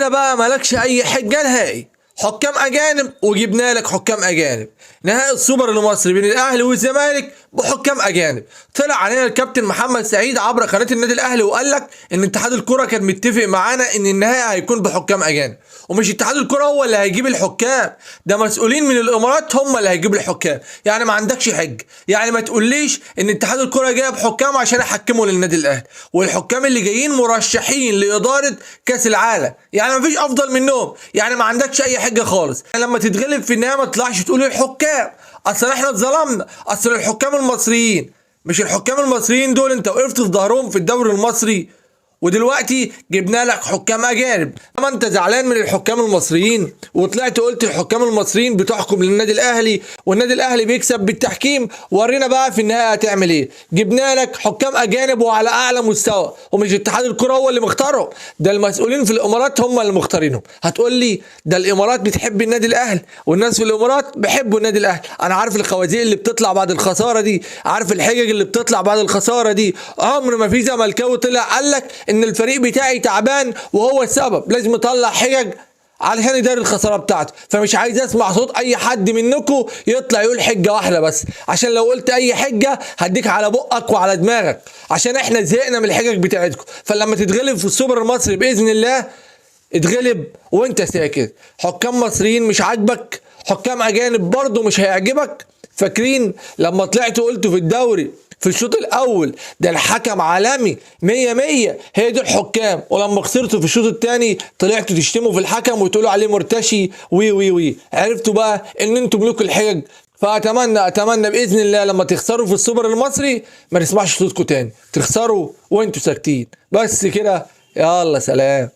كده بقى مالكش اي حجه نهائي، حكام اجانب وجبنا لك حكام اجانب. نهائي السوبر المصري بين الاهلي والزمالك بحكام اجانب. طلع علينا الكابتن محمد سعيد عبر قناه النادي الاهلي وقال لك ان اتحاد الكره كان متفق معانا ان النهائي هيكون بحكام اجانب، ومش اتحاد الكره هو اللي هيجيب الحكام، ده مسؤولين من الامارات هم اللي هيجيبوا الحكام. يعني ما عندكش حج، يعني ما تقوليش ان اتحاد الكره جايب حكام عشان يحكموا للنادي الاهلي، والحكام اللي جايين مرشحين لاداره كاس العالم، يعني ما فيش افضل منهم. يعني ما عندكش اي حجه خالص. يعني لما تتغلب في النهايه ما تطلعش تقول الحكام اصل احنا اتظلمنا، اصل الحكام المصريين. مش الحكام المصريين دول انت وقفت في ظهرهم في الدوري المصري، ودلوقتي جبنا لك حكام اجانب. اما انت زعلان من الحكام المصريين وطلعت قلت الحكام المصريين بتحكم للنادي الاهلي والنادي الاهلي بيكسب بالتحكيم، ورينا بقى في النهايه هتعمل ايه. جبنا لك حكام اجانب وعلى اعلى مستوى، ومش اتحاد الكره هو اللي مختارهم، ده المسؤولين في الامارات هم اللي مختارينهم. هتقول لي ده الامارات بتحب النادي الاهلي والناس في الامارات بيحبوا النادي الاهلي. انا عارف الخوازيق اللي بتطلع بعد الخساره دي، عارف الحجج اللي بتطلع بعد الخساره دي. عمر ما في زملكاوي طلع قال لك ان الفريق بتاعي تعبان وهو السبب، لازم يطلع حجج علشان يداري الخساره بتاعته. فمش عايز اسمع صوت اي حد منكم يطلع يقول حجه واحده بس، عشان لو قلت اي حجه هديك على بقك وعلى دماغك، عشان احنا زهقنا من الحجج بتاعتكم. فلما تتغلب في السوبر المصري باذن الله اتغلب وانت ساكت. حكام مصريين مش عاجبك، حكام اجانب برضه مش هيعجبك. فاكرين لما طلعت قلت في الدوري في الشوط الاول ده الحكم عالمي 100 هي دي الحكام، ولما خسرتوا في الشوط الثاني طلعتوا تشتموا في الحكم وتقولوا عليه مرتشي وي وي وي. عرفتوا بقى ان انتوا ملوك الحجج. فاتمنى باذن الله لما تخسروا في السوبر المصري ما نسمعش صوتكم تاني، تخسروا وانتوا ساكتين بس كده. يلا سلام.